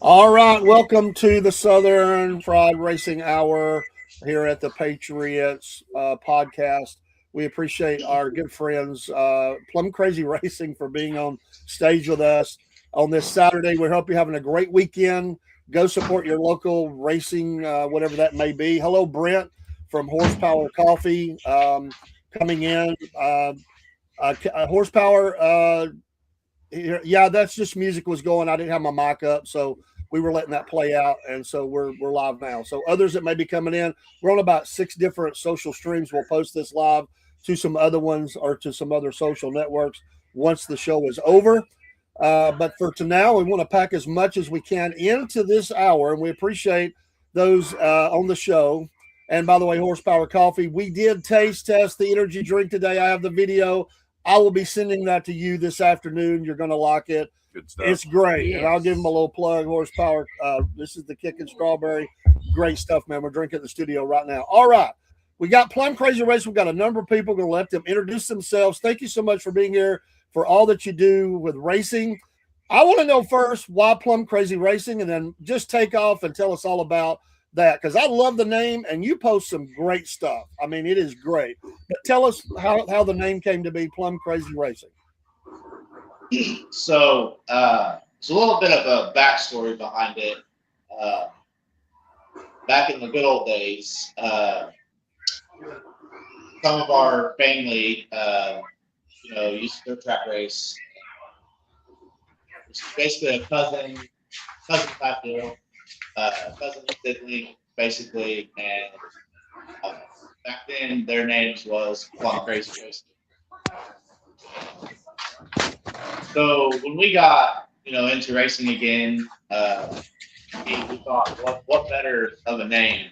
All right, welcome to the Southern Fried Racing Hour here at the Patriots podcast. We appreciate our good friends, Plum Crazy Racing, for being on stage with us on this Saturday. We hope you're having a great weekend. Go support your local racing, whatever that may be. Hello, Brent from Horsepower Coffee coming in. Horsepower yeah, that's just music was going. I didn't have my mic up, so we were letting that play out, and so we're live now. So others that may be coming in, we're on about 6 different social streams. We'll post this live to some other ones or to some other social networks once the show is over. But for to now, we want to pack as much as we can into this hour, and we appreciate those on the show. And by the way, Horsepower Coffee, we did taste test the energy drink today. I have the video. I will be sending that to you this afternoon. You're going to like it. Good stuff. It's great. Yes. And I'll give them a little plug. Horsepower. This is the Kickin' Strawberry. Great stuff, man. We're drinking in the studio right now. All right. We got Plum Crazy Race. We've got a number of people. We're going to let them introduce themselves. Thank you so much for being here, for all that you do with racing. I want to know first why Plum Crazy Racing, and then just take off and tell us all about that, because I love the name and you post some great stuff. I mean, it is great. But tell us how the name came to be Plum Crazy Racing. So it's a little bit of a backstory behind it. Back in the good old days, some of our family, used to go track race. It's basically a cousin type deal. Cousin sibling, basically, and back then their names was Plum Crazy Racing. So when we got into racing again, we thought, what better of a name?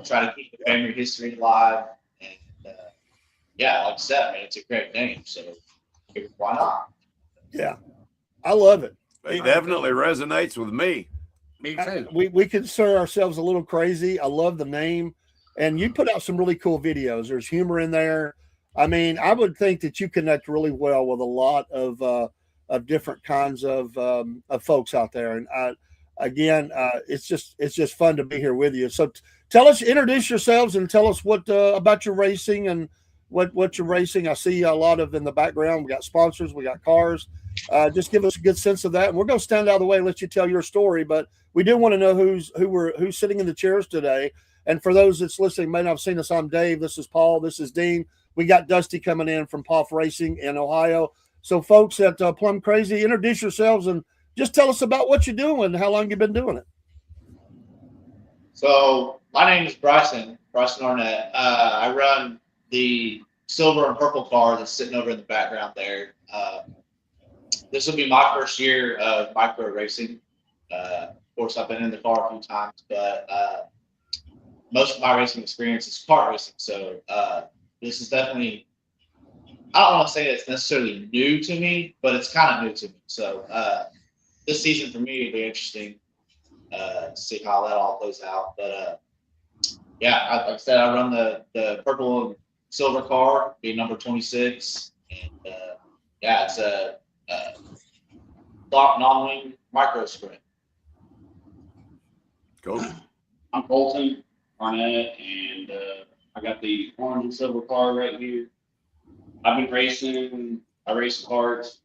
Try to keep the family history alive, and like I said, man, it's a great name. So why not? Yeah, I love it. It definitely resonates with me. Me too. We consider ourselves a little crazy. I love the name, and you put out some really cool videos. There's humor in there. I mean, I would think that you connect really well with a lot of different kinds of folks out there. And it's just fun to be here with you. So introduce yourselves and tell us what about your racing and what you're racing. I see a lot of in the background. We got sponsors, we got cars. Just give us a good sense of that, and we're going to stand out of the way and let you tell your story. But we do want to know who's sitting in the chairs today. And for those that's listening, may not have seen us. I'm Dave. This is Paul. This is Dean. We got Dusty coming in from Poff Racing in Ohio. So, folks at Plum Crazy, introduce yourselves and just tell us about what you're doing and how long you've been doing it. So, my name is Bryson Arnett. I run the silver and purple car that's sitting over in the background there. This will be my first year of micro racing. Of course, I've been in the car a few times, but most of my racing experience is kart racing. So this is definitely, I don't want to say it's necessarily new to me, but it's kind of new to me. So this season for me will be interesting to see how that all plays out. But like I said, I run the purple and silver car, being number 26. And it's a non-wing micro sprint. Cool. I'm Colton Arnett, and I got the orange and silver car right here. I've been racing. I race karts,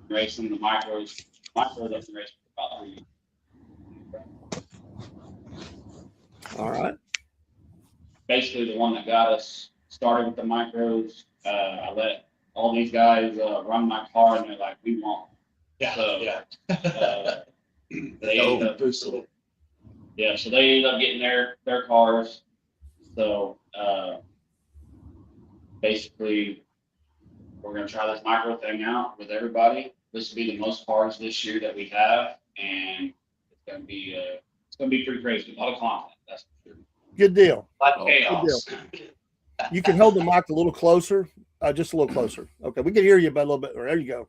racing the micros. I've been racing for about 3 years. All right. Basically, the one that got us started with the micros. I let all these guys run my car, and they're like, "We want." They ended up boosting. Yeah, so they ended up getting their cars. So basically, we're gonna try this micro thing out with everybody. This will be the most cars this year that we have, and it's gonna be pretty crazy. A lot of content. That's for sure. Good deal. Chaos. Good deal. You can hold the mic a little closer, just a little closer. Okay, we can hear you by a little bit. There you go.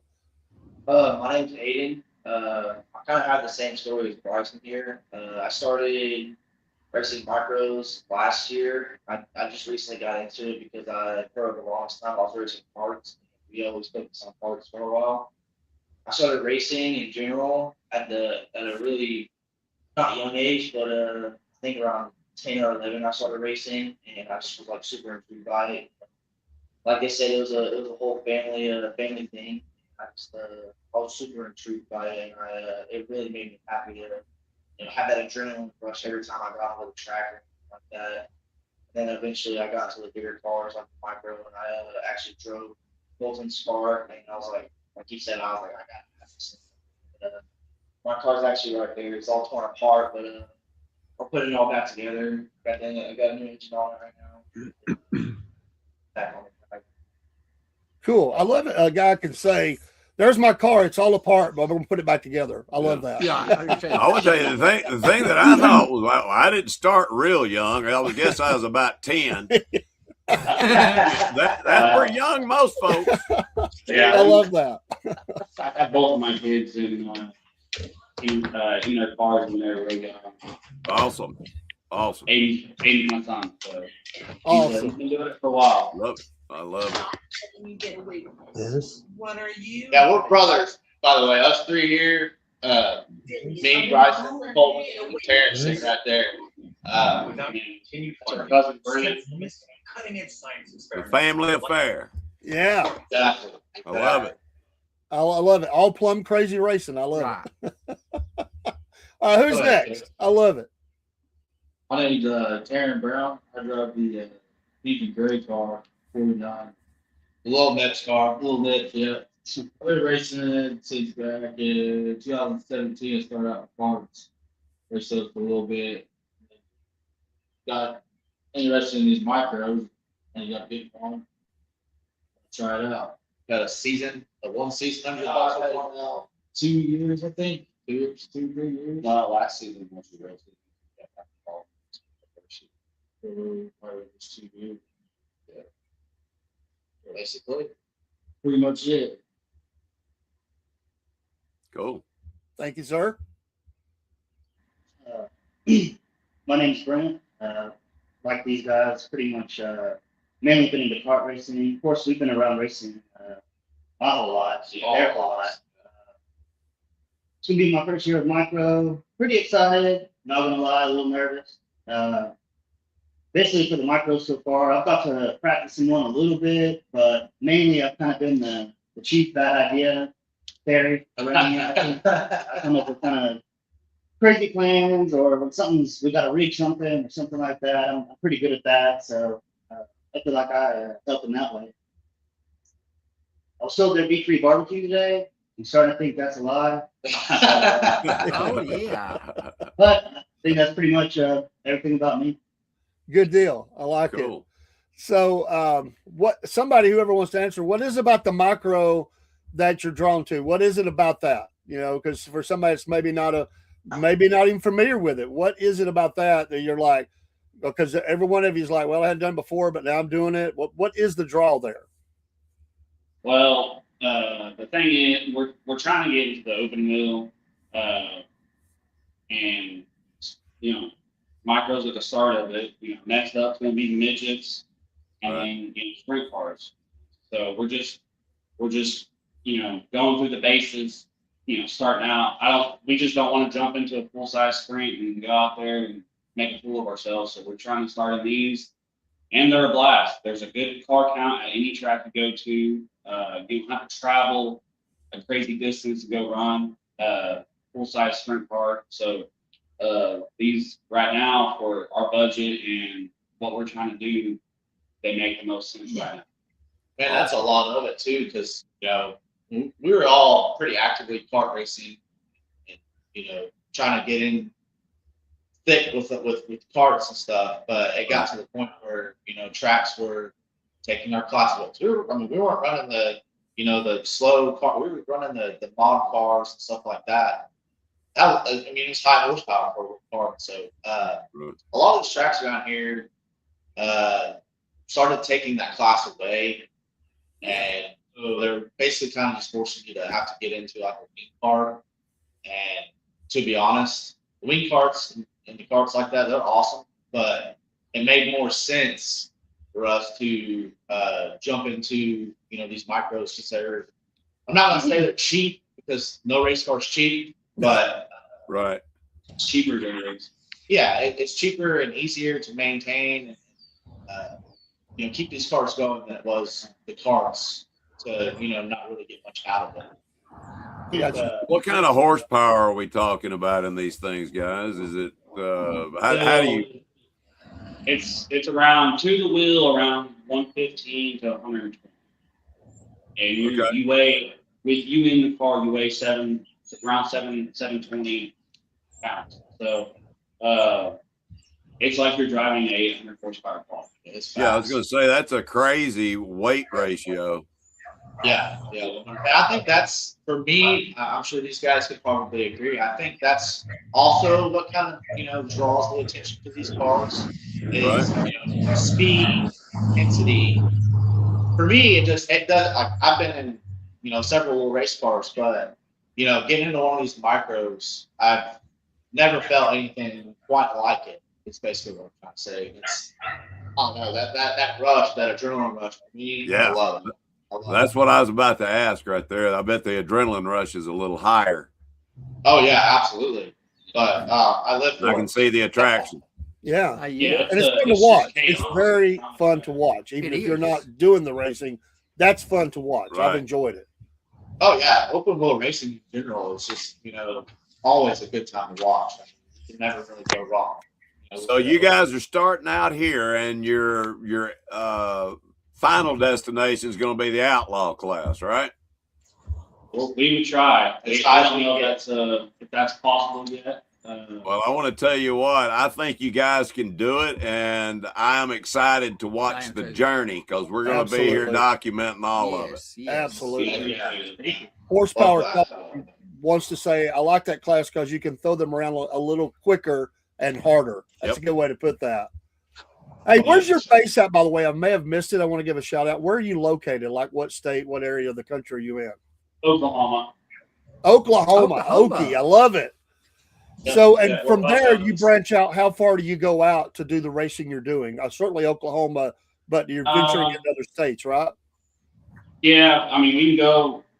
My name's Aiden. I kind of have the same story as Bryson here. I started racing micros last year. I just recently got into it because for the longest time I was racing parts. We always focused on parts for a while. I started racing in general at a really not young age, but I think around 10 or 11 I started racing, and I just was like super intrigued by it. Like I said, it was a whole family thing. I was super intrigued by it, and it really made me happy to have that adrenaline rush every time I got on the track or anything like that. And then eventually I got to the bigger cars like the micro, and I actually drove Bolton Spark, and I was like you said, I was like, I got to have this thing. My car's actually right there. It's all torn apart, but I'll put it all back together. I got a new engine on it right now. Back on it. Cool. I love it. A guy can say, "There's my car. It's all apart, but we're gonna put it back together." I love that. I would tell you the thing that I thought was, well, I didn't start real young. I guess I was about 10. That's pretty young, most folks. Yeah, I love that. I have both of my kids in their cars when they were really young. Awesome. 80 my son. So Awesome. he's been doing it for a while. I love it. You get away with this. What are you? Yeah, we're brothers, by the way. Us three here, me, Bryson, Colton, and Terrence sitting right there. Our cousin Brennan. Cutting edge science The family affair. Yeah, Exactly. I love it. I love it. All Plum crazy racing. I love it. All right, who's next? I love it. My name's Taryn Brown. I drive the Ethan Gray car, 49. Little Nips car. Little bit, yeah. I've been racing it since back in 2017. I started out with parts. Raced those for a little bit. Got interested in these micros and got big on them. Try it out. Got a one season under the Yeah. belt. 2 years, I think. 3 years. Last season when she raced it. Probably just 2 years. Basically. Pretty much it. Cool. Thank you, sir. My name's Brent. Like these guys, pretty much mainly been into kart racing. Of course, we've been around racing a whole lot. It's gonna be my first year of micro. Pretty excited. Not gonna lie, a little nervous. Basically for the micro so far, I've got to practice in one a little bit, but mainly I've kind of been the chief bad idea fairy around here. I come up with kind of crazy plans, or when we got to reach something or something like that. I'm pretty good at that, so I feel like I help in that way. I was told there'd be free barbecue today. I'm starting to think that's a lie. Oh yeah. But I think that's pretty much everything about me. Good deal. I like it. Cool. So, whoever wants to answer, what is it about the micro that you're drawn to? What is it about that? Because for somebody that's maybe not even familiar with it, what is it about that you're like? Because every one of you is like, well, I hadn't done before, but now I'm doing it. What is the draw there? Well, the thing is, we're trying to get into the open wheel, and micros at the start of it. Next up's going to be midgets, and then sprint cars. So we're just going through the bases. Starting out. We just don't want to jump into a full size sprint and go out there and make a fool of ourselves. So we're trying to start in these, and they're a blast. There's a good car count at any track you go to. You don't have to travel a crazy distance to go run full size sprint car. So these right now for our budget and what we're trying to do, they make the most sense right now. Man, that's a lot of it too, because we were all pretty actively kart racing, and trying to get in thick with karts and stuff. But it got to the point where tracks were taking our class. We weren't running the slow car. We were running the mod cars and stuff like that. It's high horsepower for a car. So a lot of the tracks around here started taking that class away, and they're basically kind of just forcing you to have to get into like a wing kart. And to be honest, the wing karts and the karts like that, they're awesome, but it made more sense for us to jump into these micros, because I'm not going to say they're cheap, because because no race car is cheap, but Right. It's cheaper than race. yeah, it's cheaper and easier to maintain and keep these cars going than it was the cars to not really get much out of them. What kind of horsepower are we talking about in these things, guys? Is it how do you? It's around to the wheel around 115 to 120, and you weigh with you in the car you weigh around 720 pounds. So it's like you're driving an 800 horsepower car. It's fast. Yeah, I was going to say that's a crazy weight ratio. Yeah. And I think that's, for me, I'm sure these guys could probably agree. I think that's also what kind of, draws the attention to these cars is, speed, intensity. For me, it does. I've been in, several little race cars, but, getting into one of these micros, I've never felt anything quite like it. It's basically what I'm trying to say. It's, I don't know, that rush, that adrenaline rush, for me, Yeah. I love it. That's what I was about to ask right there. I bet the adrenaline rush is a little higher. Oh yeah, absolutely. But I live for I can see the attraction. Yeah. Yeah, And it's fun to watch. It's very fun to watch. Even if you're not doing the racing, that's fun to watch. Right. I've enjoyed it. Oh yeah, open wheel racing in general is just always a good time to watch. You can never really go wrong. So you guys are starting out here, and your final destination is going to be the outlaw class, right? Well, we would try. I don't know if that's possible yet. Well, I want to tell you what, I think you guys can do it, and I'm excited to watch the journey because we're going to be here documenting all of it. Absolutely. Yeah. Horsepower wants to say, I like that class because you can throw them around a little quicker and harder. That's a good way to put that. Hey, where's your base at, by the way? I may have missed it. I want to give a shout out. Where are you located? Like what state, what area of the country are you in? Oklahoma. Okie. I love it. So, and from there, you branch out. How far do you go out to do the racing you're doing? Certainly Oklahoma, but you're venturing into other states, right? Yeah, I mean,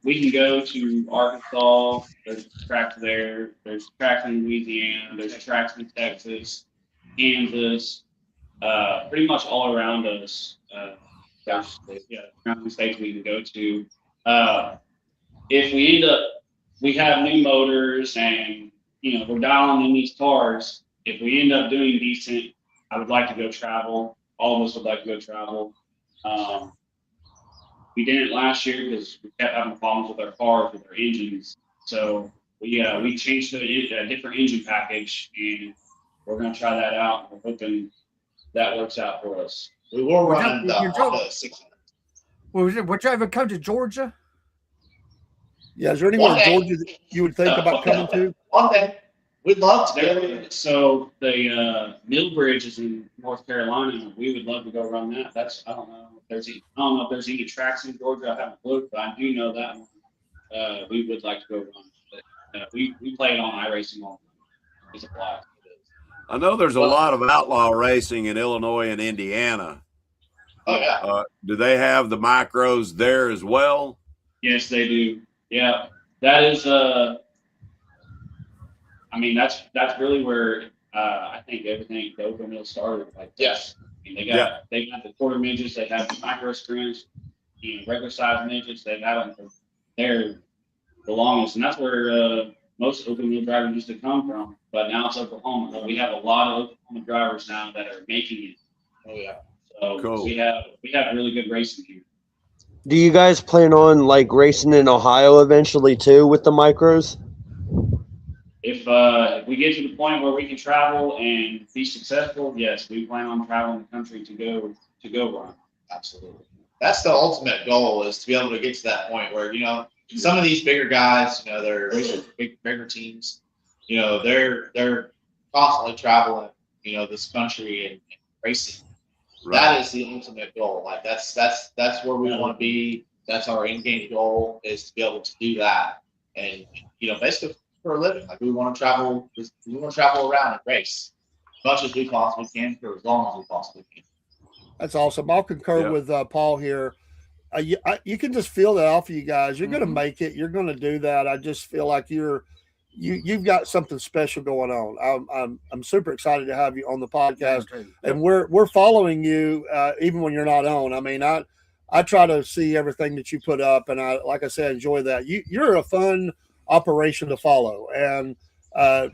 we can go to Arkansas. There's tracks there. There's tracks in Louisiana. There's tracks in Texas, Kansas, pretty much all around us. Around the states we can go to. If we have new motors and we're dialing in these cars. If we end up doing decent, I would like to go travel. All of us would like to go travel. We didn't last year because we kept having problems with our cars, with our engines. So we changed to a different engine package, and we're going to try that out. We're hoping that works out for us. We were running the Honda 600. Would you ever come to Georgia? Yeah, is there anywhere in Georgia that you would think about coming to? One day. We'd love to. So the Mill Bridge is in North Carolina. We would love to go run that. I don't know if there's any tracks in Georgia. I haven't looked, but I do know that one. We would like to go run. But, we play it on iRacing all the time. It's a blast. I know there's a lot of outlaw racing in Illinois and Indiana. Oh yeah. Do they have the micros there as well? Yes, they do. Yeah, that is. I mean, that's really where I think everything the open wheel started. Like, yes, I mean, they got the quarter midgets, they have the micro screens, regular size midgets. They've had them for the longest, and that's where most open wheel drivers used to come from. But now it's Oklahoma. We have a lot of Oklahoma drivers now that are making it. Oh yeah. So cool. we have really good racing here. Do you guys plan on racing in Ohio eventually too with the micros? If we get to the point where we can travel and be successful, yes, we plan on traveling the country to go run. Absolutely. That's the ultimate goal, is to be able to get to that point where, some of these bigger guys, they're racing for bigger teams, they're constantly traveling, this country and racing. Right. That is the ultimate goal. Like that's where we want to be. That's our in-game goal, is to be able to do that. And, basically for a living, like we want to travel around and race as much as we possibly can for as long as we possibly can. That's awesome. I'll concur with Paul here. you can just feel that off of you guys. You're going to Mhm. make it. You're going to do that. I just feel like you've got something special going on. I'm super excited to have you on the podcast, and we're following you even when you're not on. I mean, I try to see everything that you put up, and like I said, enjoy that. You're a fun operation to follow, and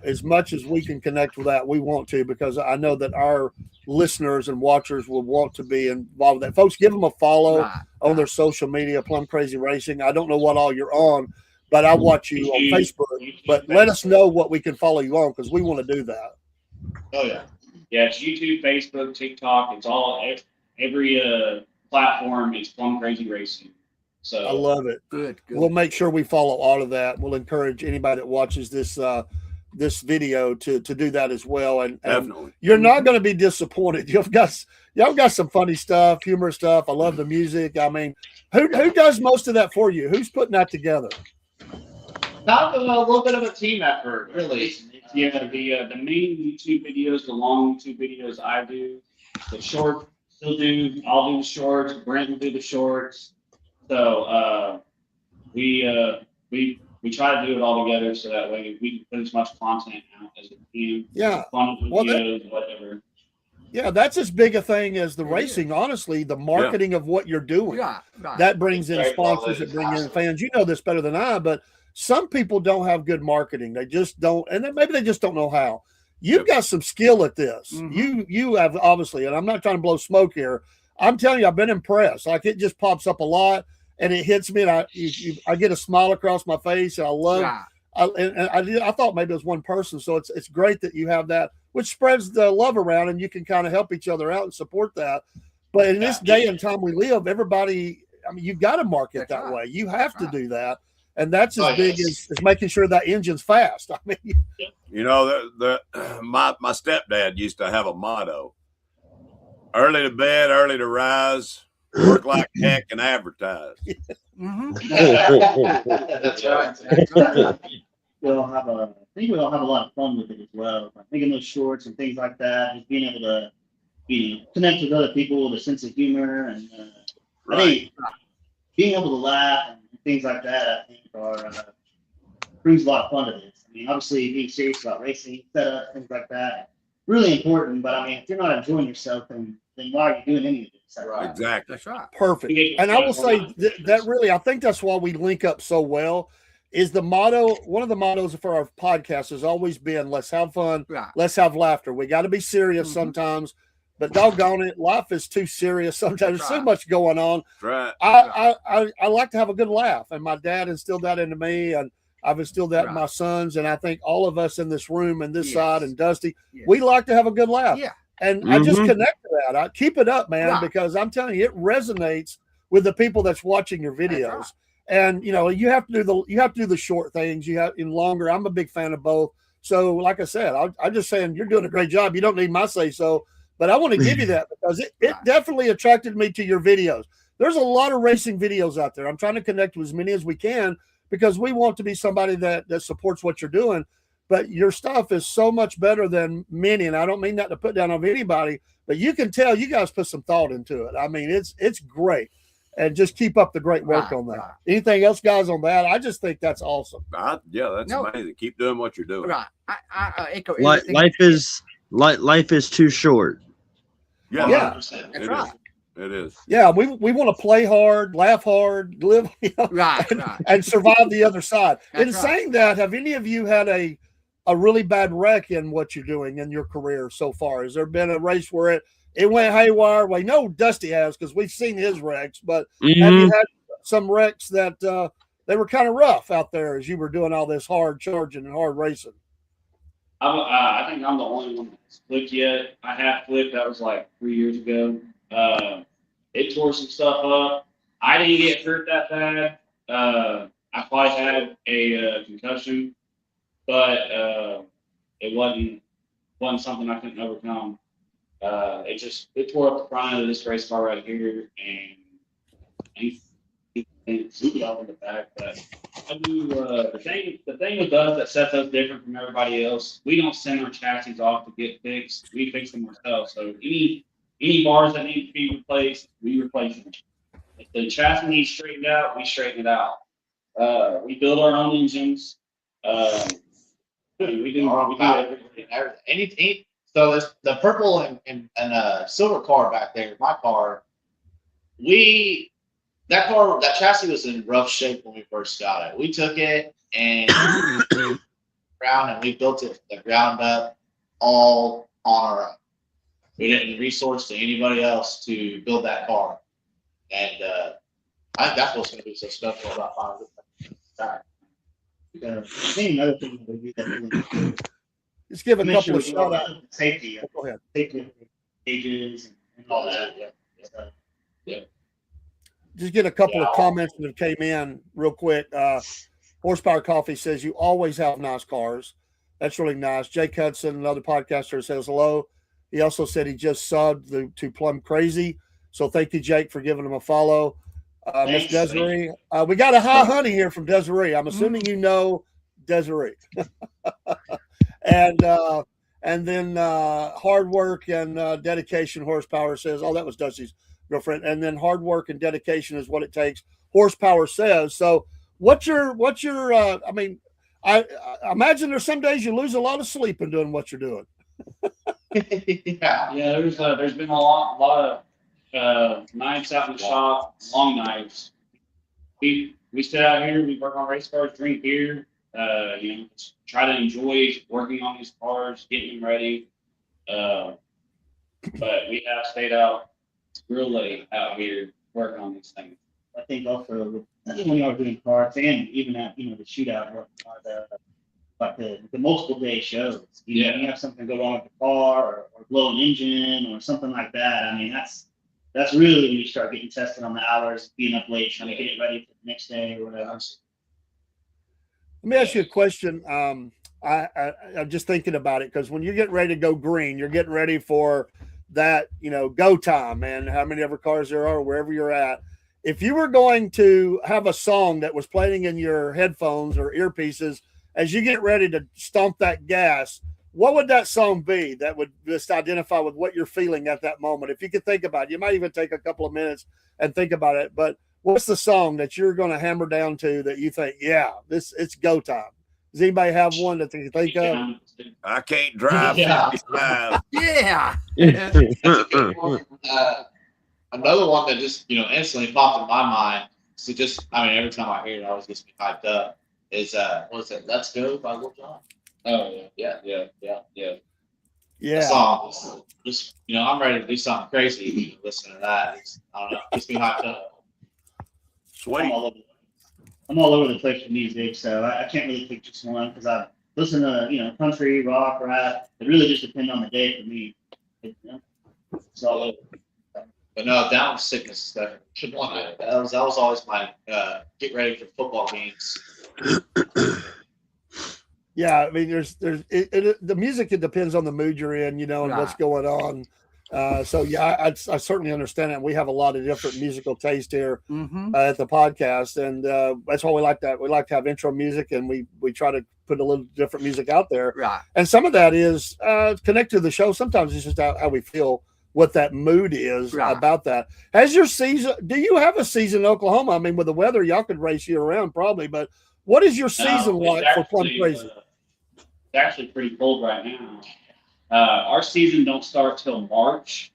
as much as we can connect with that, we want to, because I know that our listeners and watchers will want to be involved with that. Folks, give them a follow on their social media, Plum Crazy Racing. I don't know what all you're on, but I watch you on Facebook. But let us know what we can follow you on, because we want to do that. Oh yeah. Yeah, it's YouTube, Facebook, TikTok. It's all every platform. It's Plum Crazy Racing. So I love it. Good. We'll make sure we follow all of that. We'll encourage anybody that watches this video to do that as well. And Definitely. You're not going to be disappointed. Y'all got some funny stuff, humorous stuff. I love the music. I mean, who does most of that for you? Who's putting that together? Not a little bit of a team effort, really. Yeah, the main YouTube videos, the long YouTube videos I do, the short I'll do the shorts. Brent will do the shorts. So we try to do it all together, so that way we can put as much content out as we can. Yeah. Fun videos, whatever. Yeah, that's as big a thing as the racing. Honestly, the marketing of what you're doing. Yeah, right. That brings in sponsors, that bring in fans. You know this better than I, but some people don't have good marketing. They just don't, and then maybe they just don't know how. You've got some skill at this. You have, obviously, and I'm not trying to blow smoke here. I'm telling you, I've been impressed. Like, it just pops up a lot, and it hits me, and I get a smile across my face, and I love. I thought maybe it was one person, so it's great that you have that, which spreads the love around, and you can kind of help each other out and support that. But in this day and time we live, everybody, I mean, you've got to market that way. You have to do that. And that's as big as making sure that engine's fast. I mean, you know, my stepdad used to have a motto: early to bed, early to rise, work like heck, and advertise. That's right. I think we'll have a lot of fun with it as well. I think in those shorts and things like that, just being able to connect with other people with a sense of humor, and I think being able to laugh and things like that, I think brings a lot of fun to this. I mean, obviously being serious about racing, setup, things like that, really important. But I mean, if you're not enjoying yourself, then why are you doing any of this? Right. Exactly. That's right. Perfect. And I will say that really, I think that's why we link up so well. Is the motto, one of the mottos for our podcast has always been, let's have fun, let's have laughter. We got to be serious sometimes, but doggone it, life is too serious sometimes. There's so much going on. Right. I like to have a good laugh, and my dad instilled that into me, and I've instilled that in my sons, and I think all of us in this room and this side and Dusty, we like to have a good laugh. Yeah. And I just connect to that. I keep it up, man, because I'm telling you, it resonates with the people that's watching your videos. And you have to do the short things. You have in longer. I'm a big fan of both. So, like I said, I'm just saying you're doing a great job. You don't need my say so, but I want to give you that because it definitely attracted me to your videos. There's a lot of racing videos out there. I'm trying to connect with as many as we can because we want to be somebody that supports what you're doing. But your stuff is so much better than many, and I don't mean that to put down on anybody, but you can tell you guys put some thought into it. I mean, it's great. And just keep up the great work on that. Anything else, guys, on that? I just think that's awesome. That's amazing. Keep doing what you're doing. Right. Life is too short. Yeah. That's right. It is. Yeah, we want to play hard, laugh hard, live, and survive the other side. In saying that, have any of you had a really bad wreck in what you're doing in your career so far? Has there been a race where it went haywire? Well, I know Dusty has because we've seen his wrecks, but have you had some wrecks that they were kind of rough out there as you were doing all this hard charging and hard racing? I think I'm the only one that's flipped yet. I have flipped. That was like 3 years ago. It tore some stuff up. I didn't get hurt that bad. I probably had a concussion, but it wasn't something I couldn't overcome. It tore up the front of this race car right here, and he all in the back. But I do the thing with us that sets us different from everybody else. We don't send our chassis off to get fixed. We fix them ourselves. So any bars that need to be replaced, we replace them. If the chassis needs straightened out, we straighten it out. We build our own engines. We do everything. Anything. So this, the purple and silver car back there, my car, that chassis was in rough shape when we first got it. We took it and ground and we built it from the ground up all on our own. We didn't resource to anybody else to build that car. And I think that's what's going to be so special about Fire. I think another thing that we do that really Just give a make couple sure of we shout go outs. over safety, Go ahead. safety pages and all that. Yeah. Just get a couple of comments that came in real quick. Horsepower Coffee says you always have nice cars. That's really nice. Jake Hudson, another podcaster, says hello. He also said he just subbed to Plum Crazy. So thank you, Jake, for giving him a follow. Miss Desiree. We got a hi honey here from Desiree. I'm assuming you know Desiree. And then hard work and dedication horsepower says, oh, that was Dusty's girlfriend. And then hard work and dedication is what it takes. Horsepower says. So what's your I mean, I imagine there's some days you lose a lot of sleep in doing what you're doing. Yeah. There's been a lot of nights out in the shop, long nights. We sit out here, we work on race cars, drink beer, try to enjoy working on these cars, getting them ready. But we have stayed out real late out here working on these things. I think also when you're doing carts and even at the shootout or the multiple day shows, you have something go wrong with the car or blow an engine or something like that. I mean, that's really when you start getting tested on the hours, being up late, trying to get it ready for the next day or whatever. Let me ask you a question. I'm just thinking about it because when you get ready to go green, you're getting ready for that, go time, and how many ever cars there are, wherever you're at. If you were going to have a song that was playing in your headphones or earpieces as you get ready to stomp that gas, what would that song be that would just identify with what you're feeling at that moment? If you could think about it, you might even take a couple of minutes and think about it. But what's the song that you're going to hammer down to that you think, it's go time? Does anybody have one that you think of? I can't drive 55. Yeah. Another one that just instantly popped in my mind. So every time I hear it, it always gets me hyped up. Is what is it? Let's Go by Lil Jon. Oh yeah. That song, just I'm ready to do something crazy. Listen to that. I don't know. Gets me hyped up. Sweet. I'm all over the place with music, so I can't really pick just one because I listen to country, rock, rap. It really just depends on the day for me. It's all over. But no, down with sickness stuff. That was always my get ready for football games. Yeah, I mean, the music. It depends on the mood you're in, and what's going on. I certainly understand it. We have a lot of different musical taste here at the podcast, and that's why we like that. We like to have intro music, and we try to put a little different music out there. Right. And some of that is connected to the show. Sometimes it's just how we feel, what that mood is about that. Has your season? Do you have a season in Oklahoma? I mean, with the weather, y'all could race year round probably, but what is your season like for Plum Crazy? It's actually pretty cold right now. Our season don't start till March.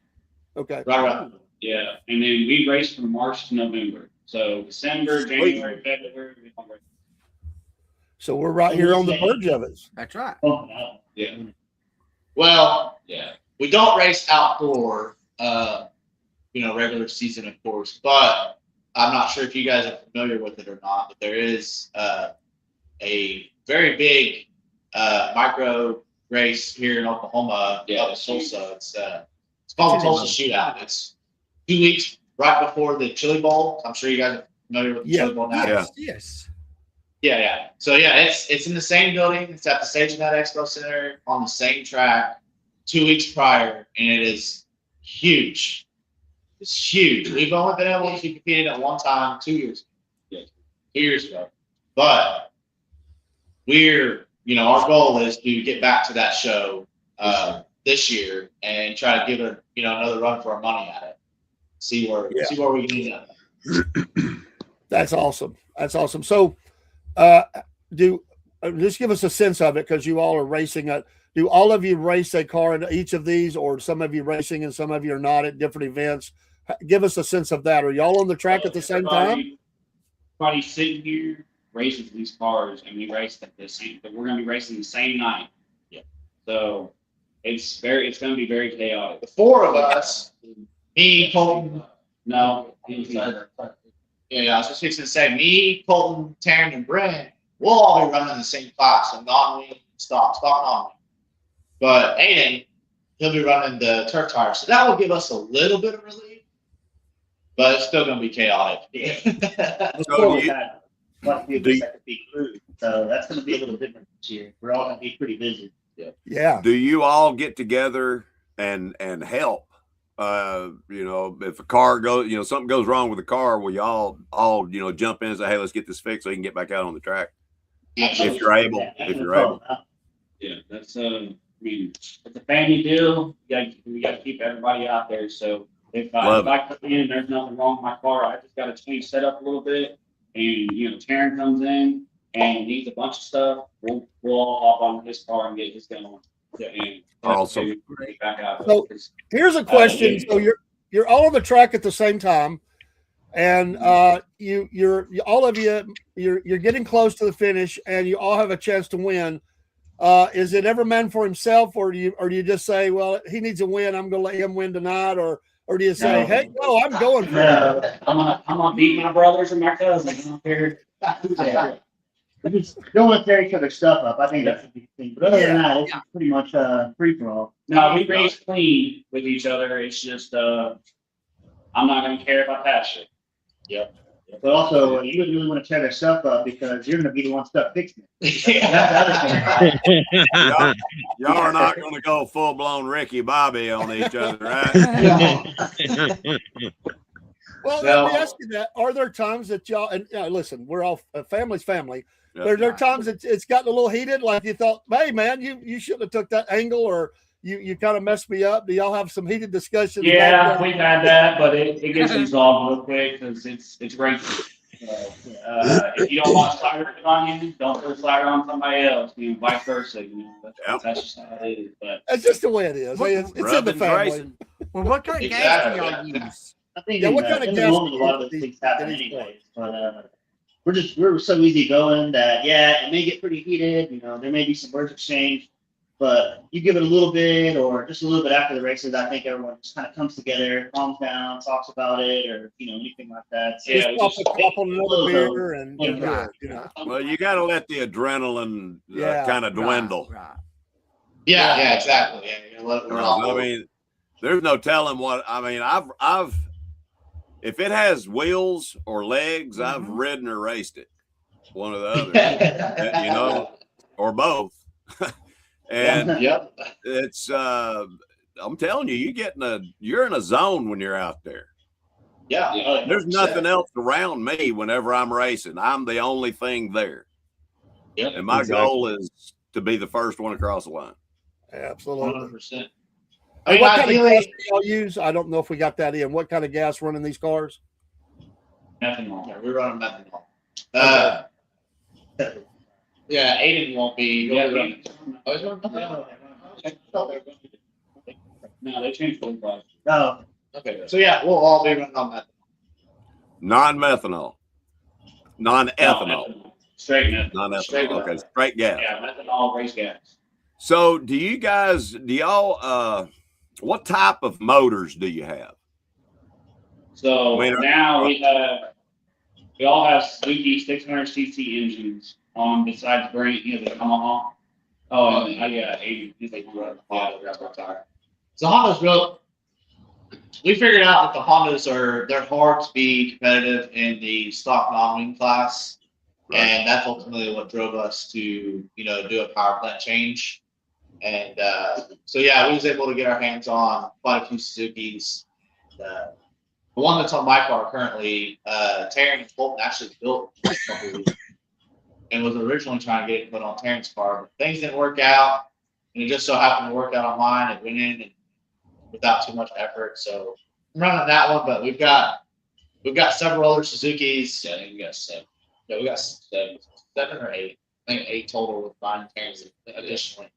Okay. Right. Yeah, and then we race from March to November. So December, January, February. So we're right here on the verge of it. That's right. Oh, no. Yeah. Well, yeah, we don't race outdoor, regular season, of course, but I'm not sure if you guys are familiar with it or not, but there is a very big micro race here in Oklahoma. Yeah, Tulsa. It's called the Tulsa Shootout. It's 2 weeks right before the Chili Bowl. I'm sure you guys are familiar with the Chili Bowl now. Yes. Yeah. So it's in the same building. It's at the StageNet Expo Center on the same track 2 weeks prior, and it is huge. It's huge. We've only been able to compete at one time 2 years ago. 2 years ago. But our goal is to get back to that show this year and try to give it another run for our money at it. See where we can end up. That's awesome. That's awesome. So, just give us a sense of it because you all are racing. Do all of you race a car in each of these, or some of you racing and some of you are not at different events? Give us a sense of that. Are y'all on the track at the same time? Everybody sitting here races these cars, and we race at the same. But we're going to be racing the same night. Yeah. So it's going to be very chaotic. The four of us, me, Colton. No. Yeah, I was just fixing to say, me, Colton, Taryn, and Brent, we'll all be running the same class, so non-wing, stock non-wing. But Aiden, he'll be running the turf tires, so that will give us a little bit of relief, but it's still going to be chaotic. Yeah. So What vehicles that could be crew, so that's going to be a little different this year. We're all going to be pretty busy. Yeah. Do you all get together and help? You know, if a car goes, you know, something goes wrong with the car, will y'all all, you know, jump in and say, hey, let's get this fixed so you can get back out on the track? If you're able. Yeah, that's I mean, it's a family deal. We got to keep everybody out there. So if I come in and there's nothing wrong with my car, I just got to change setup a little bit. And you know, Taryn comes in and needs a bunch of stuff. We'll all hop on his car and get his going. And Awesome. Back out. So here's a question. So you're all on the track at the same time, and you're all of you're getting close to the finish, and you all have a chance to win. Is it every man for himself, or do you just say, well, he needs a win, I'm going to let him win tonight, or do you say, hey, no, I'm going for it? I'm gonna beat my brothers and my cousins. I don't care. If it's don't let tear each other's stuff up, I think that's a big thing. But other than that, it's pretty much free for all. No, we race clean with each other. It's just I'm not gonna care if I pass it. Yep. But also, you wouldn't really want to tear their stuff up because you're going to be the one stuck fixing it. That's the other thing. Y'all are not going to go full blown Ricky Bobby on each other, right? Well, let me ask you that. Are there times that y'all, and listen, we're all family's family. Yep. There are times that it's gotten a little heated, like you thought, hey, man, you shouldn't have took that angle, or you kind of messed me up. Do y'all have some heated discussions? Yeah, we've had that, but it gets resolved real quick because it's racing. If you don't want slider on you, don't put a slider on somebody else. You know, vice versa. You know, that's just how it is. But it's just the way it is. It's in the family. Well, what kind of gas do y'all use? I think what kind of gas? A lot of those things happen anyways, but we're so easy going that it may get pretty heated. You know, there may be some words exchanged. But you give it a little bit or just a little bit after the races, I think everyone just kind of comes together, calms down, talks about it, or anything like that. So just pop on another beer and Well, you got to let the adrenaline kind of dwindle. Right. Yeah, exactly. Yeah, I mean, there's no telling what. I mean, I've if it has wheels or legs, I've ridden or raced it, one or the other, or both. And it's I'm telling you, you're in a zone when you're out there. Yeah. There's nothing else around me whenever I'm racing. I'm the only thing there. Yep. And my goal is to be the first one across the line. Absolutely. 100%. Hey, what kind of gas do y'all use? I don't know if we got that in. What kind of gas running these cars? Methanol. Yeah, we're running methanol. Yeah, Aiden won't be. No, they changed the price. Oh, okay. So we'll all be running on methanol. Non-methanol. Non-ethanol. Straight methanol. Non-ethanol. Okay, straight gas. Yeah, methanol, race gas. So do y'all, what type of motors do you have? So now we all have Suzuki 600cc engines on besides Brent, the Tomahawk. Oh, and I got 80. He's like, So Honda's we figured out that the Hondas they're hard to be competitive in the stock non-wing class. Right. And that's ultimately what drove us to, do a power plant change. And we was able to get our hands on quite a few Suzukis. The one that's on my car currently, Taryn and Colton actually built a couple weeks and was originally trying to get it put on Taryn's car, but things didn't work out, and it just so happened to work out on mine. It went in and without too much effort. So I'm running that one, but we've got we've got several other Suzukis. Yeah, I think we got seven. Yeah, we got seven or eight. I think 8 total with mine and Terrence additionally.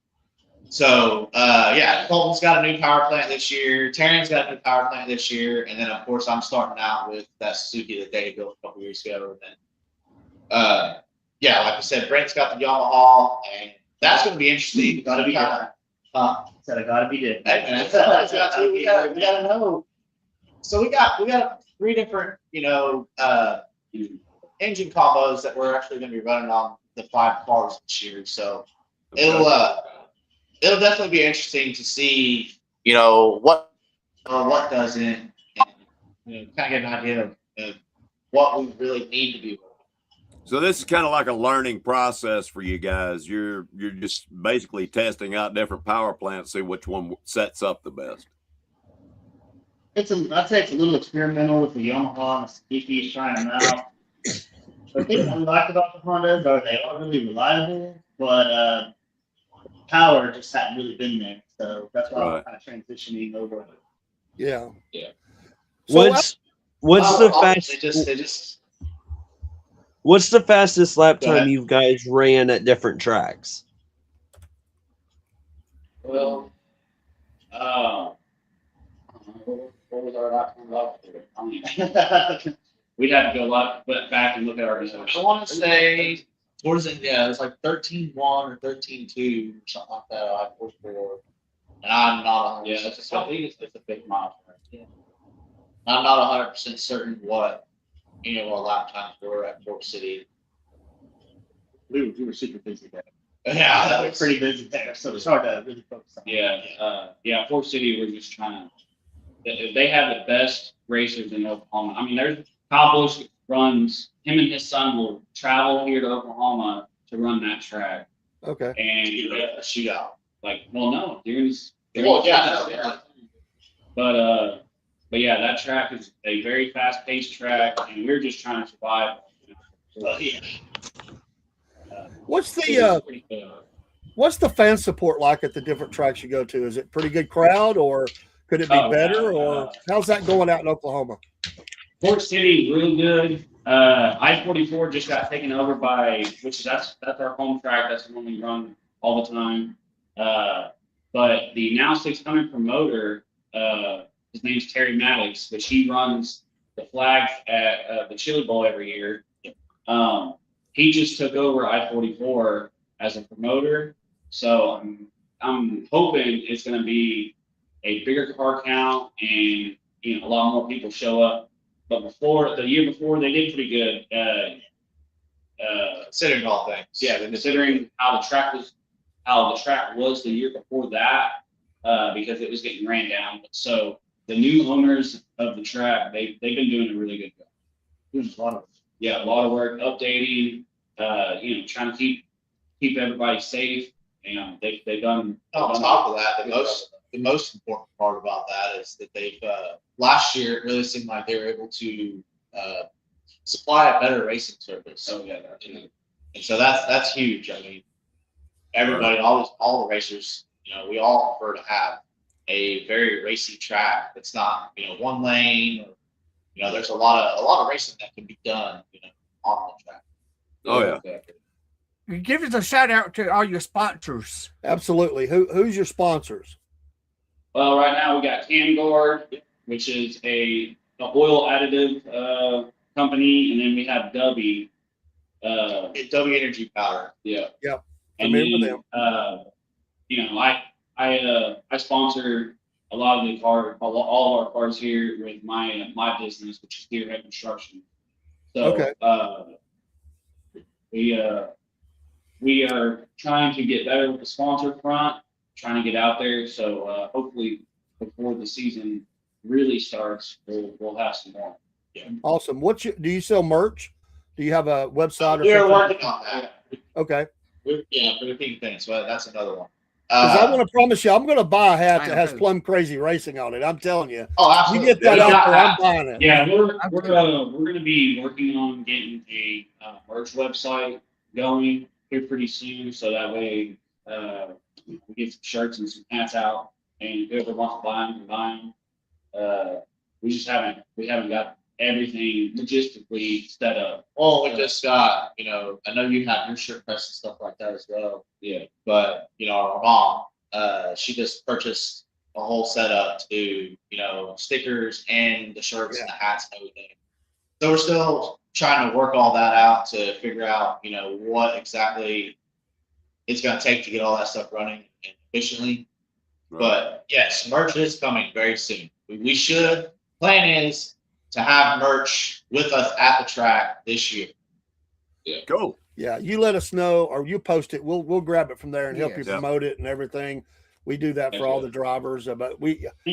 So yeah, Colton's got a new power plant this year. Terrence got a new power plant this year, and then of course I'm starting out with that Suzuki that Dave built a couple years ago. And then yeah, like I said, Brent's got the Yamaha, and that's going to be interesting. Gotta be different. Said I gotta be different. Hey, man, we gotta know. So we got 3 different, engine combos that we're actually going to be running on the 5 cars this year. So it'll definitely be interesting to see, what doesn't, and kind of get an idea of what we really need to be. So this is kind of like a learning process for you guys. You're just basically testing out different power plants, see which one sets up the best. I'd say it's a little experimental with the Yamaha and the Suzuki, trying them out. The thing I like about the Hondas are they are really reliable, but power just hadn't really been there. So that's why I'm kind of transitioning over. Yeah. Yeah. So What's the fastest? What's the fastest lap time you guys ran at different tracks? Well, what was our lap time left? We'd have to go back and look at our results. I want to say towards it, yeah, it was like 13-1 or 13-2 or something like that. I pushed for. And I'm not. Yeah, it's a big milestone. Yeah. I'm not 100% certain what our lap times were at Fort City. We were super busy there. Yeah, that was pretty busy there, so it's hard to really focus on. Yeah, Fort City, we're just trying to. They have the best racers in Oklahoma. I mean, there's Kyle Busch runs. Him and his son will travel here to Oklahoma to run that track. Okay. And a shootout. No, yeah. But yeah, that track is a very fast-paced track, and we're just trying to survive. Yeah. What's the fan support like at the different tracks you go to? Is it pretty good crowd, or could it be better, or how's that going out in Oklahoma? Fort City, really good. I-44 just got taken over by, that's our home track. That's the one we run all the time. But the Now 600 promoter, his name's Terry Maddox, but he runs the flag at the Chili Bowl every year. He just took over I-44 as a promoter, so I'm hoping it's going to be a bigger car count and a lot more people show up. But the year before, they did pretty good. Considering all things. Yeah, considering how the track was the year before that, because it was getting ran down. So the new owners of the track, they've been doing a really good job. Doing a lot of work, updating, trying to keep everybody safe. They've done. On top of that, the most important part about that is that they've last year it really seemed like they were able to supply a better racing service. Oh yeah, and so that's huge. I mean, everybody, all the racers, we all prefer to have a very racy track that's not one lane. Or, there's a lot of racing that can be done on the track. Oh yeah. Give us a shout out to all your sponsors. Absolutely. Who's your sponsors? Well, right now we got CamGuard, which is a oil additive company, and then we have W. W Energy Powder. Yeah. Yep. And then, I sponsor a lot of all of our cars here with my business, which is Gearhead Construction. So we are trying to get better with the sponsor front, trying to get out there. So hopefully before the season really starts, we'll have some more. Yeah. Awesome. Do you sell merch? Do you have a website? We're working on that. Okay. For the pink things, but that's another one. Because I want to promise you, I'm going to buy a hat that has Plum Crazy Racing on it. I'm telling you. Oh, absolutely. You get that out there, I'm buying it. Yeah, we're going to be working on getting a merch website going here pretty soon, so that way we get some shirts and some hats out, and whoever wants to buy them can buy them. We haven't got everything logistically set up. Well, we just got, I know you have your shirt press and stuff like that as well. Yeah. But, our mom, she just purchased a whole setup to do, stickers and the shirts and the hats and everything. So we're still trying to work all that out to figure out, what exactly it's going to take to get all that stuff running efficiently. Right. But yes, merch is coming very soon. We should. Plan is to have merch with us at the track this year. Yeah. Cool. Yeah, you let us know or you post it. We'll grab it from there and help you promote it and everything. We do that for all the drivers. But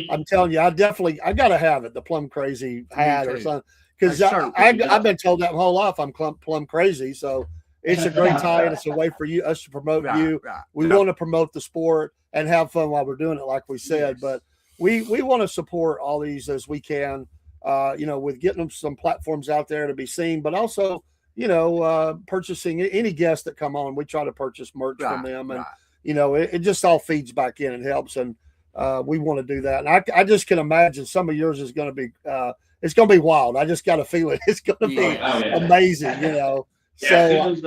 I'm telling you, I gotta have it, the Plum Crazy hat or something. Because I've been told that my whole life I'm Plum Crazy. So it's a great tie and it's a way for us to promote you. Right. We want to promote the sport and have fun while we're doing it, like we said. Yes. But we want to support all these as we can, with getting them some platforms out there to be seen, but also, purchasing any guests that come on. We try to purchase merch from them, and it just all feeds back in and helps. And we want to do that. And I just can imagine some of yours is going to be it's going to be wild. I just got a feeling it's going to be amazing. Yeah, so as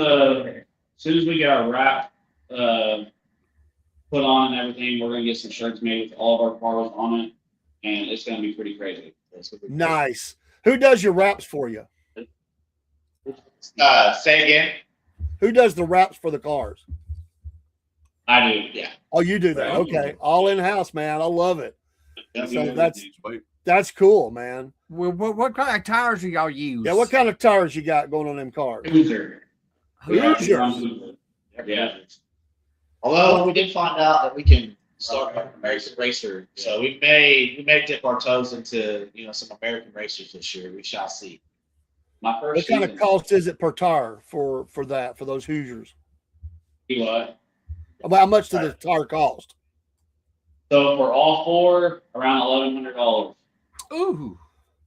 soon as we get our wrap put on and everything, we're going to get some shirts made with all of our cars on it, and it's going to be pretty crazy. Nice. Who does your wraps for you? Say again. Who does the wraps for the cars? I do. Yeah. Oh, you do that? Okay. All in house, man. I love it. So that's cool, man. Well, what kind of tires do y'all use? Yeah. What kind of tires you got going on them cars? Hoosier. Yeah. Although we did find out that we can start a racer, so we may dip our toes into some American racers this year. We shall see. What kind of cost is it per tire for those Hoosiers? What? About how much does the tire cost? So for all four, around $1,100. Ooh,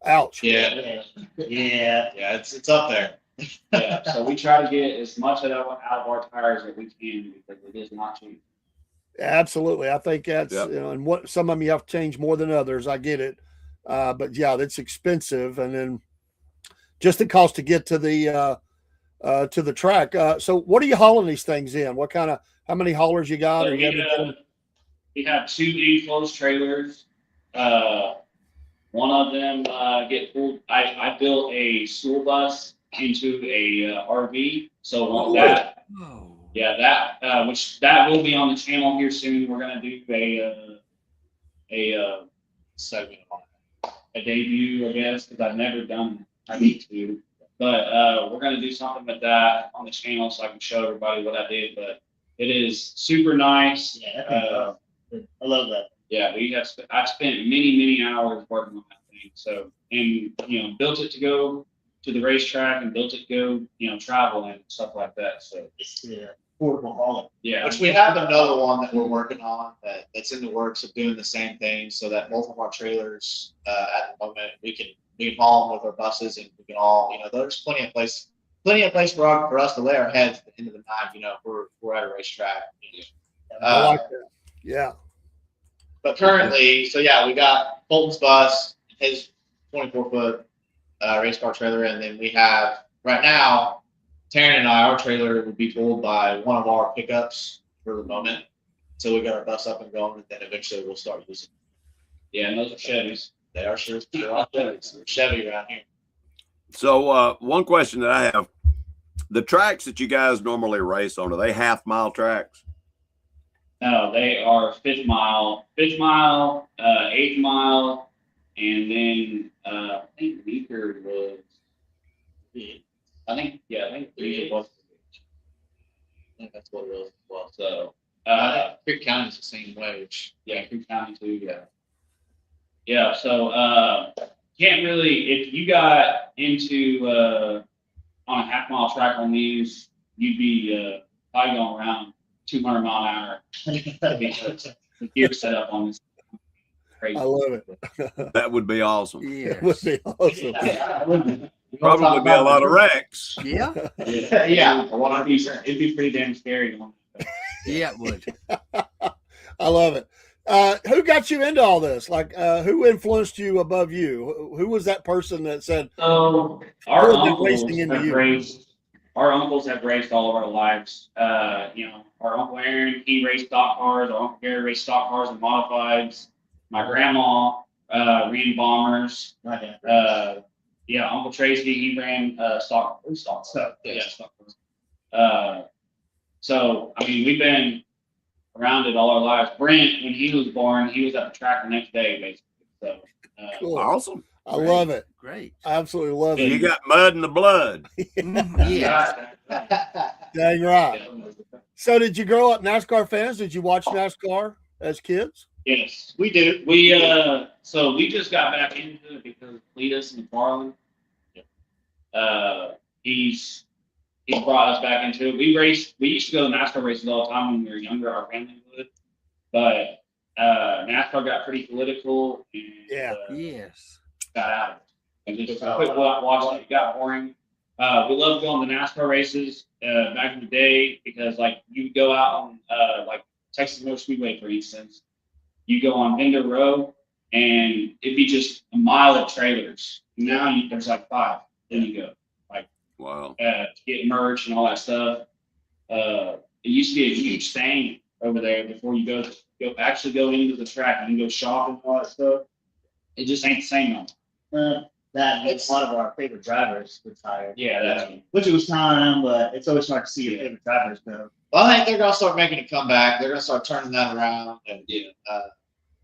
ouch! Yeah. It's up there. Yeah. So we try to get as much out of our tires as we can because it is not cheap. Absolutely, I think that's and what some of them you have to change more than others. I get it, but yeah, that's expensive, and then just the cost to get to the track. So, what are you hauling these things in? How many haulers you got? So we have 2 enclosed trailers. One of them get pulled. I built a school bus into a RV, so that. Oh. Yeah, that will be on the channel here soon. We're gonna do a segment on it, a debut, I guess, because I've never done it. I need to, but we're gonna do something with that on the channel so I can show everybody what I did. But it is super nice. Yeah, I love that. Yeah, I've spent many hours working on that thing. So and built it to go to the racetrack and built it to go travel and stuff like that. So portable hauler. Yeah. Which we have another one that we're working on that's in the works of doing the same thing, so that both of our trailers at the moment we can haul them with our buses, and we can all there's plenty of place for us to lay our heads at the end of the night. We're at a racetrack. I like that. Yeah. But currently, we got Colton's bus, his 24-foot race car trailer, and then we have right now. Taryn and our trailer would be pulled by one of our pickups for the moment. So we got our bus up and going, and then eventually we'll start using it. Yeah, and those are Chevys. They are sure. They're all Chevys. They're Chevy around here. So one question that I have, the tracks that you guys normally race on, are they half-mile tracks? No, they are 5th mile, 8th mile, and then I think Meeker was I think Meeker was I think that's what it was as well. So Creek County's the same way, which Creek County too, yeah. So can't really, if you got into on a half-mile track on these, you'd be probably going around 200 mile an hour. The gear set up on this. Crazy. I love it. That would be awesome. Yeah, it would be awesome. Probably be a lot of wrecks. Yeah. It'd be pretty damn scary. Yeah, it would. I love it. Who got you into all this? Like, who influenced you above you? Who was that person that said, So our uncles have raced all of our lives. Our Uncle Aaron, he raced stock cars. Our Uncle Gary raced stock cars and modifieds. My grandma ran bombers. Uncle Tracy, he ran stock cars. So I mean, we've been around it all our lives. Brent, when he was born, he was at the track the next day, basically. So cool. Awesome. I love it. Great. I absolutely love You it. got mud in the blood. Yeah. Dang right. So did you grow up NASCAR fans? Did you watch NASCAR as kids? Yes. We do. We just got back into it because Cletus and McFarland. He's brought us back into it. We used to go to NASCAR races all the time when we were younger, our family would. But NASCAR got pretty political and Yes. got out of it. And just quit watching it. It got boring. We loved going to NASCAR races back in the day because like you go out on like Texas Motor Speedway, for instance, you go on Vendor Row and it'd be just a mile of trailers. Now there's like 5. Then you go. Wow. To get merch and all that stuff. It used to be a huge thing over there before you go into the track and you go shopping and all that stuff. It just ain't the same now. That makes a lot of our favorite drivers retired. Yeah, that's which it was time, but it's always hard to see your favorite drivers go. Well, I think they're gonna start making a comeback. They're gonna start turning that around and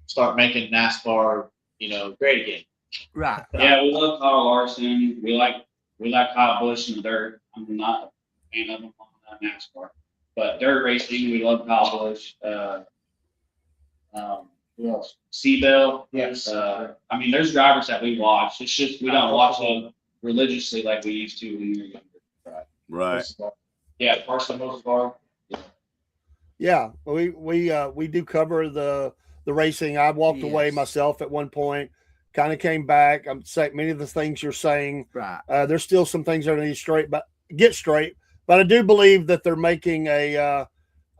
start making NASCAR, great again. Right. Yeah, we love Kyle Larson. We like Kyle Busch in the dirt. I'm not a fan of him on NASCAR, but dirt racing, we love Kyle Busch. Who else? Seabell. Yes. I mean, there's drivers that we watch. It's just we don't watch them religiously like we used to when we were younger. Right. Yeah, Parson Motorsport. Yeah, we do cover the racing. I walked away myself at one point, kind of came back. I'm saying many of the things you're saying. Right. There's still some things that need get straight, but I do believe that they're making a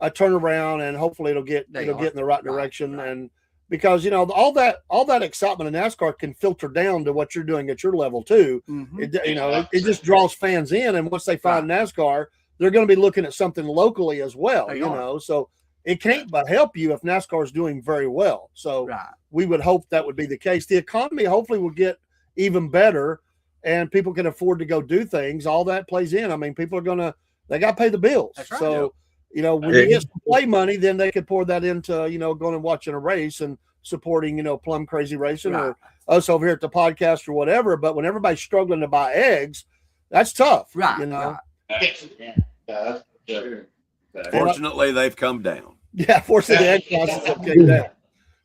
turnaround, and hopefully it'll get in the right direction. Right. And because all that excitement in NASCAR can filter down to what you're doing at your level too. Mm-hmm. It just draws fans in, and once they find NASCAR, they're going to be looking at something locally as well. So it can't but help you if NASCAR is doing very well. So we would hope that would be the case. The economy hopefully will get even better, and people can afford to go do things. All that plays in. I mean, people are they got to pay the bills. That's right. So when you get some play money, then they could pour that into going and watching a race and supporting Plum Crazy Racing or us over here at the podcast or whatever. But when everybody's struggling to buy eggs, that's tough. Right. Yeah, sure. Fortunately, they've come down. Yeah, fortunately, the egg prices have came down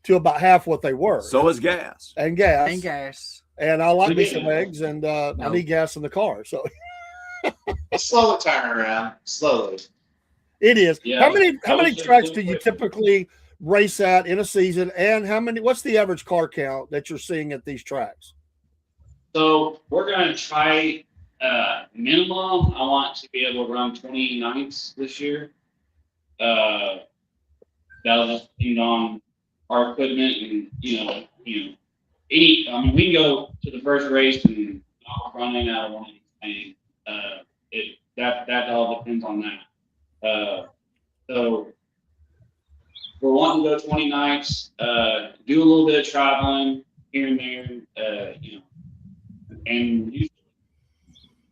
to about half what they were. So is gas. And gas. And I like me some eggs, and I need gas in the car. So it's slowly turning around. Slowly. It is. Yeah, how many tracks do you typically race at in a season, and what's the average car count that you're seeing at these tracks? So we're going to try minimum. I want to be able to run 20 nights this year. That'll just depend on our equipment and we can go to the first race and not running out of anything. That all depends on that. So we're wanting to go 20 nights, do a little bit of traveling here and there, and usually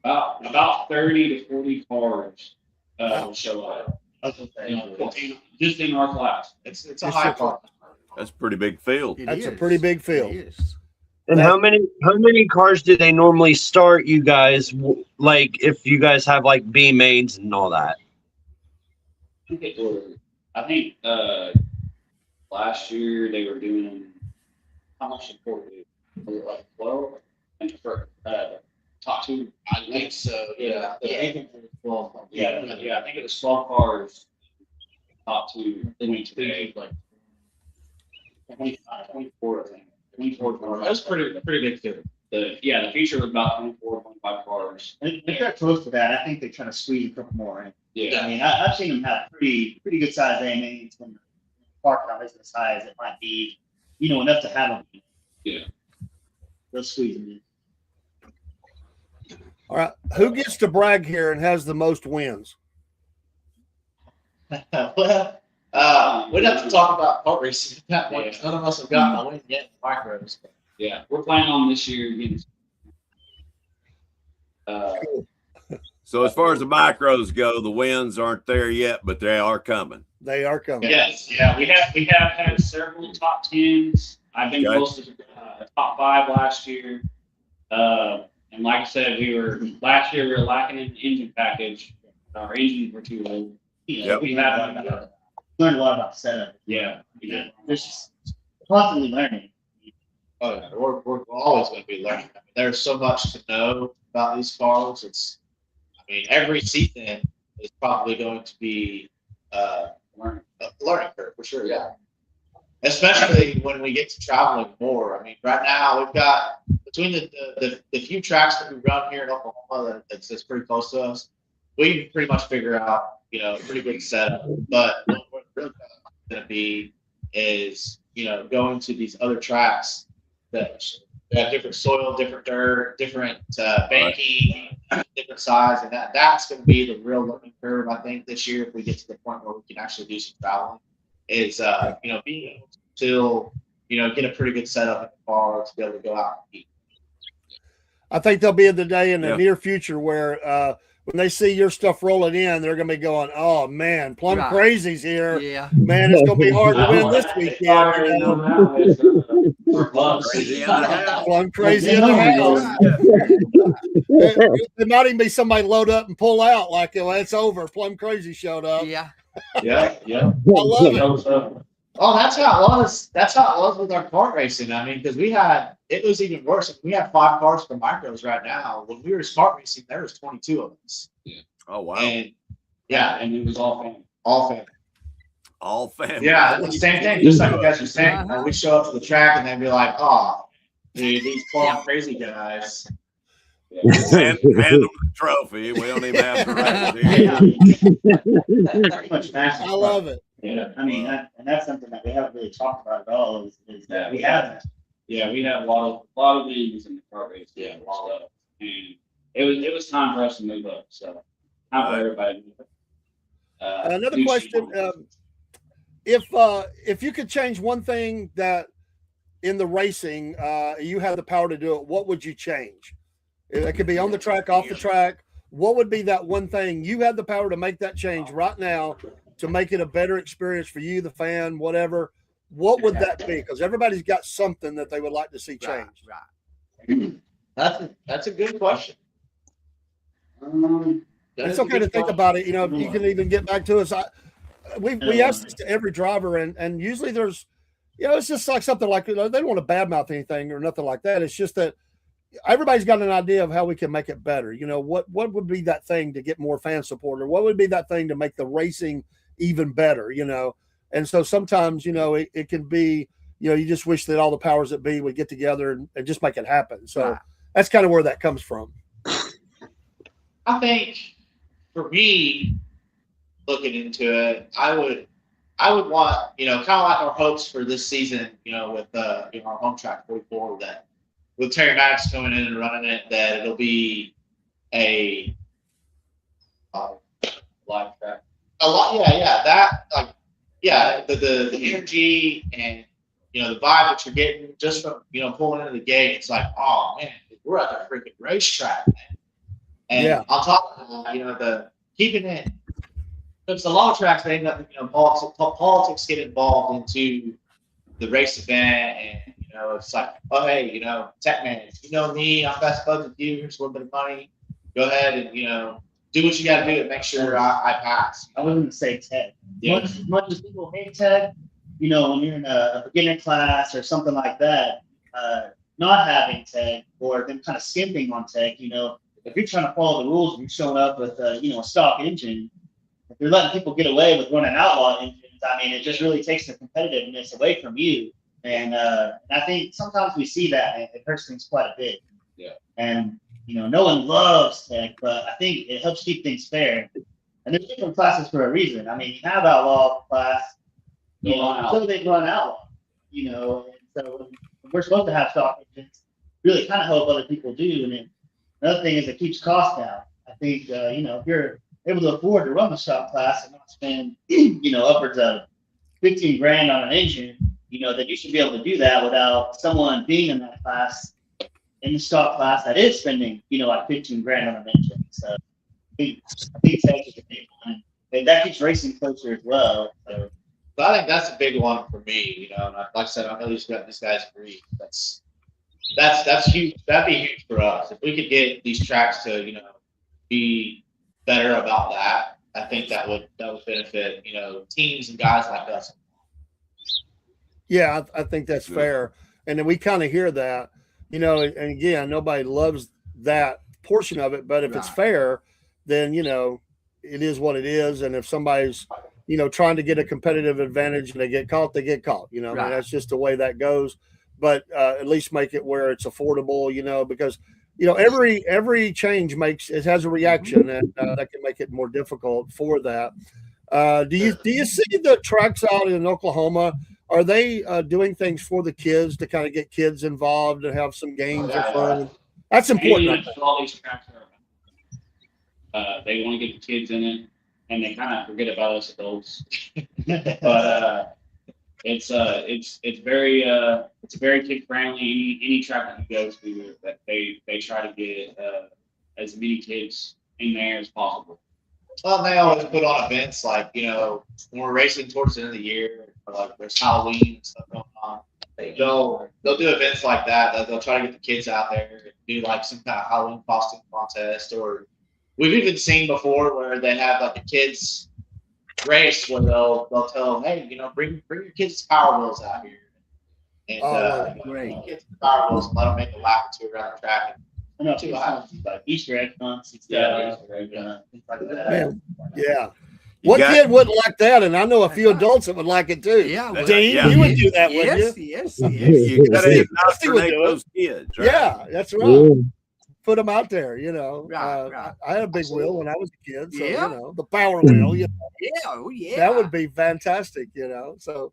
about 30 to 40 cars will show up. Just in our class. It's a high car. That's a pretty big field. That's a pretty big field. It is. And how many cars do they normally start you guys? Like if you guys have like B mains and all that. I think last year they were doing how much support? Like 12, and for top 2. I think so. Yeah. I think it was 12. Yeah. I think it was 12 cars. Top 2. Then we today like 24. I think 24 cars. That's pretty big field. The feature was about 24, 25 cars. If they're close to that, I think they're trying to squeeze a couple more in. Yeah. I mean, I've seen them have pretty good size AMAs when park not as high as it might be, enough to have them. Yeah. They'll squeeze them in. All right. Who gets to brag here and has the most wins? Well, we'd have to talk about kart racing at that point. None of us have gotten a win yet in micros. Yeah, we're planning on this year getting. So as far as the micros go, the wins aren't there yet, but they are coming. They are coming. Yes, yeah, we have had several top tens. I've been Okay. close to top 5 last year. And like I said, last year we were lacking an engine package. Our engines were too old. Yep. We have Learn a lot about setup. yeah. There's just constantly learning. Oh, yeah, we're always going to be learning. I mean, there's so much to know about these cars. Every season is probably going to be a learning curve for sure. Yeah. Especially when we get to traveling more. Right now we've got between the few tracks that we run here in Oklahoma that's pretty close to us, we can pretty much figure out, a pretty good setup. But what we're really going to be is, going to these other tracks that have different soil, different dirt, different banking, different size, and that's going to be the real learning curve. I think this year, if we get to the point where we can actually do some traveling, is being able to still get a pretty good setup in the car to be able to go out and compete. I think there'll be the day in the near future where when they see your stuff rolling in, they're going to be going, "Oh man, Plum Crazy's here! Yeah, man, it's going to be hard to win this weekend." Plum Crazy in the house. There might even be somebody load up and pull out like, "Well, it's over. Plum Crazy showed up." yeah. Yeah. I love it. Oh, that's how it was. That's how it was with our kart racing. Because it was even worse. We have 5 cars for micros right now. When we were kart racing, there was 22 of us. Yeah. Oh wow. And and it was all family. all family. All family. Yeah, it's the same thing. Just like you guys were saying, we show up to the track and they'd be like, "Oh, dude, these Plum Crazy guys." Hand them the trophy. We don't even have to race it. Pretty much massive. I love it. Yeah. And that's something that we haven't really talked about at all. Is that we haven't. Yeah, we have a lot of leagues in the car race. Yeah, stuff. And it was time for us to move up. So time for everybody to move up. Another question: if you could change one thing that in the racing, you have the power to do it, what would you change? It could be on the track, off the track. What would be that one thing you had the power to make that change right now to make it a better experience for you, the fan, whatever? What would that be? Because everybody's got something that they would like to see changed. Right. That's a good question. It's okay to think about it. You can even get back to us. We ask this to every driver, and usually there's, it's just like something like, they don't want to badmouth anything or nothing like that. It's just that everybody's got an idea of how we can make it better. What would be that thing to get more fan support, or what would be that thing to make the racing even better? And so sometimes, it can be, you just wish that all the powers that be would get together and just make it happen. So that's kind of where that comes from. I think for me, looking into it, I would want, kind of like our hopes for this season, with our home track 44, that with Terry Maddox coming in and running it, that it'll be a live track. A lot, yeah. That the energy and the vibe that you're getting just from pulling into the gate, it's like, oh man, we're at the freaking racetrack, man. And on top of that, the keeping it, because a lot of tracks they end up, politics get involved into the race event, and it's like, oh hey, tech man, me, I'm best buds with you. Here's a little bit of money. Go ahead and do what you got to do to make sure I pass. I wouldn't say tech. As much as people hate tech, when you're in a beginner class or something like that, not having tech or them kind of skimping on tech, if you're trying to follow the rules and you're showing up with a stock engine, if you're letting people get away with running outlaw engines, it just really takes the competitiveness away from you. And I think sometimes we see that, and it hurts things quite a bit. Yeah. And no one loves tech, but I think it helps keep things fair. And there's different classes for a reason. You have outlaw class, so they run out, you know. And so we're supposed to have stock engines, really kind of help other people do. And then another thing is it keeps costs down. I think, you know, if you're able to afford to run the stock class and not spend, you know, upwards of 15 grand on an engine, you know, that you should be able to do that without someone being in that class, in the stock class that is spending, you know, like 15 grand on an engine. So I think that's a big one. And that keeps racing closer as well. So I think that's a big one for me, you know. And like I said, I know these guys agree. That's huge. That'd be huge for us if we could get these tracks to, you know, be better about that. I think that would benefit, you know, teams and guys like us. Yeah, I think that's fair. And then we kind of hear that, you know, and again, nobody loves that portion of it, but if it's fair, then, you know, it is what it is. And if somebody's, you know, trying to get a competitive advantage and they get caught, you know, I mean, that's just the way that goes. But at least make it where it's affordable, you know, because, you know, every change has a reaction, and that can make it more difficult for that. Do you see the tracks out in Oklahoma? Are they doing things for the kids to kind of get kids involved and have some games or fun? That's important. All these tracks they want to get the kids in it, and they kind of forget about us adults. But it's very kid friendly. Any track that you go to, that they try to get as many kids in there as possible. Well, they always put on events like, you know, when we're racing towards the end of the year, or like there's Halloween and stuff going on. They'll do events like that. They'll try to get the kids out there and do like some kind of Halloween costume contest. Or we've even seen before where they have like a kids race where they'll tell them, hey, you know, bring your kids to Power Wheels out here, and great. Kids to Power Wheels and let them make a lap or two around the track. I know two like Easter egg hunts and stuff. Man, yeah. What kid wouldn't like that? And I know a few adults that would like it too. Yeah, Dean, you would do that, wouldn't you? Yes. You gotta Dusty indoctrinate would do it. those kids, right? Yeah, that's right. Put them out there, you know. Right. I had a big wheel when I was a kid, so you Yeah. know, the power wheel, you know, Yeah. that would be fantastic, you know. So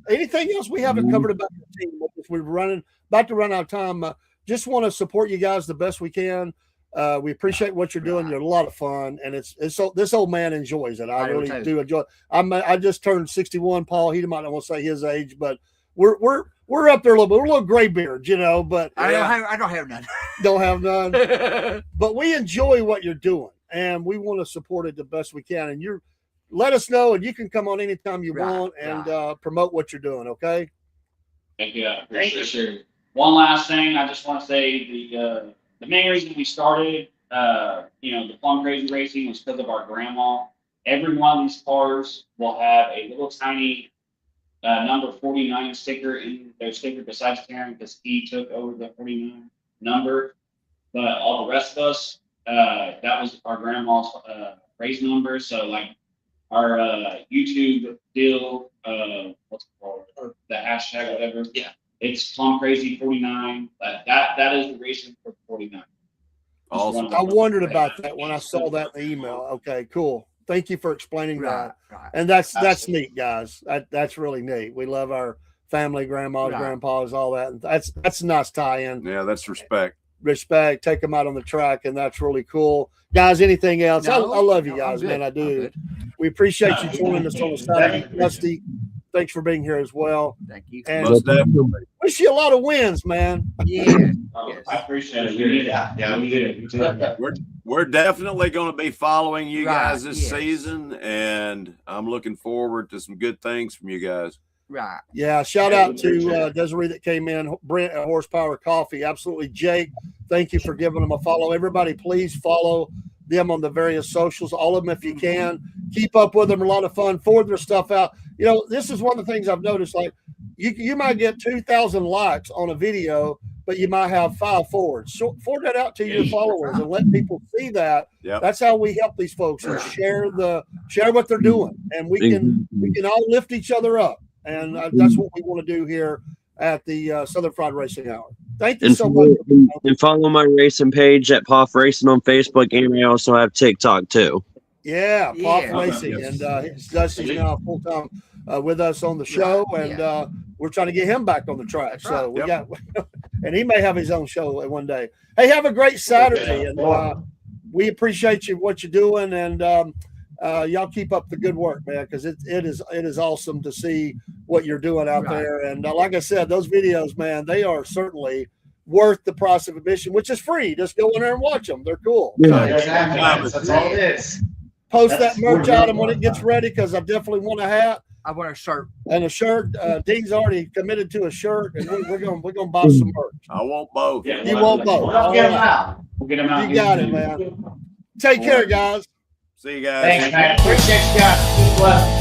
anything else we haven't covered about the team? We're about to run out of time. Just want to support you guys the best we can. We appreciate what you're doing. You're a lot of fun, and it's so this old man enjoys it. I really do enjoy it. I just turned 61, Paul. He might not want to say his age, but we're up there a little bit. We're a little gray beards, you know. But I don't have none. Don't have none. But we enjoy what you're doing, and we want to support it the best we can. And you let us know, and you can come on anytime you want and promote what you're doing. Okay. Thank you. Sure. One last thing, I just want to say the main reason we started, you know, the Plum Crazy Racing was because of our grandma. Every one of these cars will have a little tiny number 49 sticker in their sticker besides Karen, because he took over the 49 number. But all the rest of us, that was our grandma's race number. So like our YouTube deal, what's it called? Or the hashtag, whatever. Yeah. It's Plum Crazy 49. That is the racing for 49. Awesome. I wondered about that when I saw that in the email. Okay, cool. Thank you for explaining that. Right. And that's neat, guys. That's really neat. We love our family, grandmas, grandpas, all that. And that's a nice tie-in. Yeah, that's respect. Respect. Take them out on the track, and that's really cool, guys. Anything else? No, I love you guys, I'm man. I good. do. We appreciate you joining us on the Saturday. Dusty, thanks for being here as well. Thank you. And Most definitely. wish you a lot of wins, man. Yeah. I appreciate it. We need it. Yeah, we did. We're definitely going to be following you guys this Yes. season, and I'm looking forward to some good things from you guys. Right. Yeah, shout out to Desiree that came in, Brent at Horsepower Coffee. Absolutely, Jake. Thank you for giving them a follow. Everybody, please follow them on the various socials, all of them if you can. Keep up with them. A lot of fun. Forward their stuff out. You know, this is one of the things I've noticed. Like, you might get 2,000 likes on a video, but you might have 5 forwards. So forward that out to your followers and let people see that. Yep. That's how we help these folks and share what they're doing, and we can all lift each other up. And that's what we want to do here at the Southern Fried Racing Hour. Thank you so much. And follow my racing page at Poff Racing on Facebook, and we also have TikTok too. Yeah, Pop Yeah. Racing, Yes. and Dusty's now full time with us on the show, and we're trying to get him back on the track. That's So right. we got, and he may have his own show one day. Hey, have a great Saturday, and we appreciate you what you're doing, and y'all keep up the good work, man, because it is awesome to see what you're doing out Right. there. And like I said, those videos, man, they are certainly worth the price of admission, which is free. Just go in there and watch them; they're cool. Yeah. Exactly. That's all it is. Post That's that merch $4 item when it gets ready, because I definitely want a hat I want a shirt. and a shirt. Dean's already committed to a shirt, and we're gonna buy some merch. I want both. Yeah, You want both? I'll get 'em All right. out. We'll get them out. You here got it, soon. man. Take care, guys. See you guys. Thanks, man. Appreciate you guys. Good luck.